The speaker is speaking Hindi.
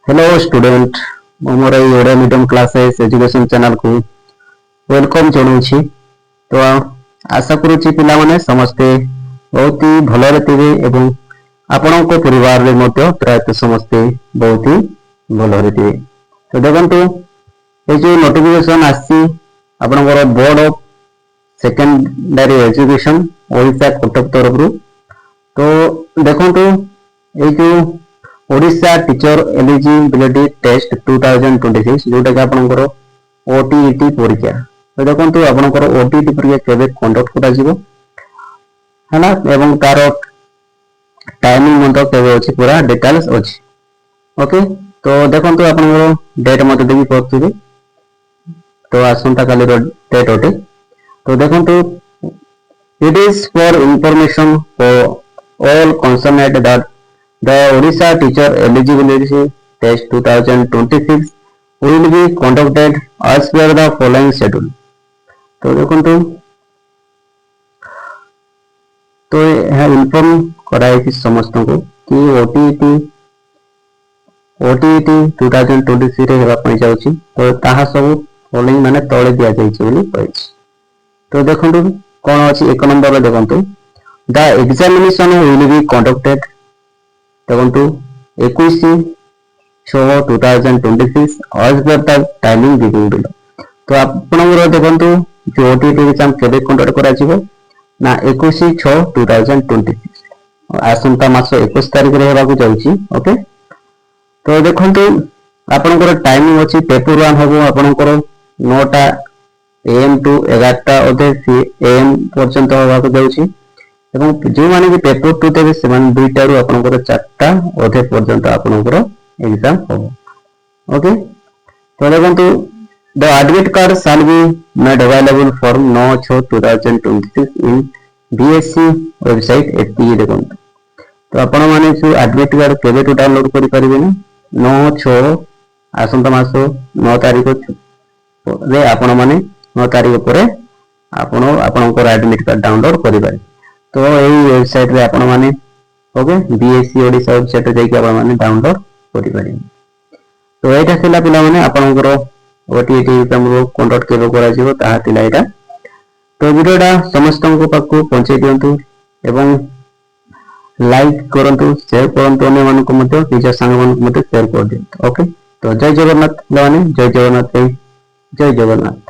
हेलो स्टूडेंट मोर Odia medium classes education channel को वेलकम जनाऊँ। तो आशा करुच्ची पिला माने समस्ते बहुत ही भलरे थे एवं आपण परिवार रे मध्य प्रायतः समस्ते बहुत ही भलरे थे। तो देखो ये जो नोटिफिकेशन आसी आपनकर board of secondary education Odisha Cuttack तरफ तो देखो ये जो ओडिशा टीचर एलिजिबिलिटी टेस्ट 2026 जोटा कि आपनकर ओटीईटी परीक्षा। तो देखो आपनकर ओटीईटी परीक्षा केबे कंडक्ट करा जिवो हैना एवं तार टाइमिंग मत केबे अछि पूरा डिटेल्स अछि। ओके तो देखो आपनकर डेट मत देबी पड़थि। तो आसंता काली रो डेट ओटे। तो देखो it is for information for all concerned that the Odisha Teacher Eligibility Test 2026 will be conducted as per the following schedule। तो देखो तो यह इन्फॉर्म कराई समस्त को कि ओटीईटी 2026 रे हेबा पई जाउची। तो ताहा सब फॉलोइंग माने तळे दिया जाइछि बोली कहैछि। तो देखो कोन अछि एक नंबर रे देखो the examination will be conducted देखो 21/6/2026 as per the timing given below। तो आपनकर देखो जो ओटीईटी एग्जाम केबे कंडक्ट करा जिवो ना 21/6/2026 आसंता मास 21 तारिख रे हेबा को जाउची। ओके तो देखो आपनकर टाइमिंग अछि पेपर 1 होबो आपनकर 9टा AM टू 11टा ओदे AM पर्यंत होबा को जाउची एवं जो माने कि पेपर 2 देबे से माने 2टा रु आपनकर 4टा ओदे पर्यंत आपनकर एग्जाम होबो। ओके तो देखो the admit card shall be made available for 9/6/2026 in BSc website एती देखो। तो आपण माने जो एडमिट कार्ड केबे टू डाउनलोड करि परिबे ना 9/6 आसंता मास 9 तारिख रे आपण माने 9 तारिख परे आपण आपनकर एडमिट कार्ड डाउनलोड करि पारे। तो यही वेबसाइट रे आपण माने ओके बीएससी ओडिशा वेबसाइट रे आपण माने डाउनलोड करि पारे। तो एटा थिला पिला माने आपनकर ओटीईटी एग्जाम रो कंडक्ट केबे करा जिवो ताहा थिला एटा। तो वीडियोटा समस्त को पाखु पहुंचाई दियंतु एवं लाइक करंतु शेयर करंतु अन्य मानको मते निज संग मानको मते शेयर कर दियंतु। ओके तो जय जगन्नाथ माने जय जगन्नाथ जय जगन्नाथ।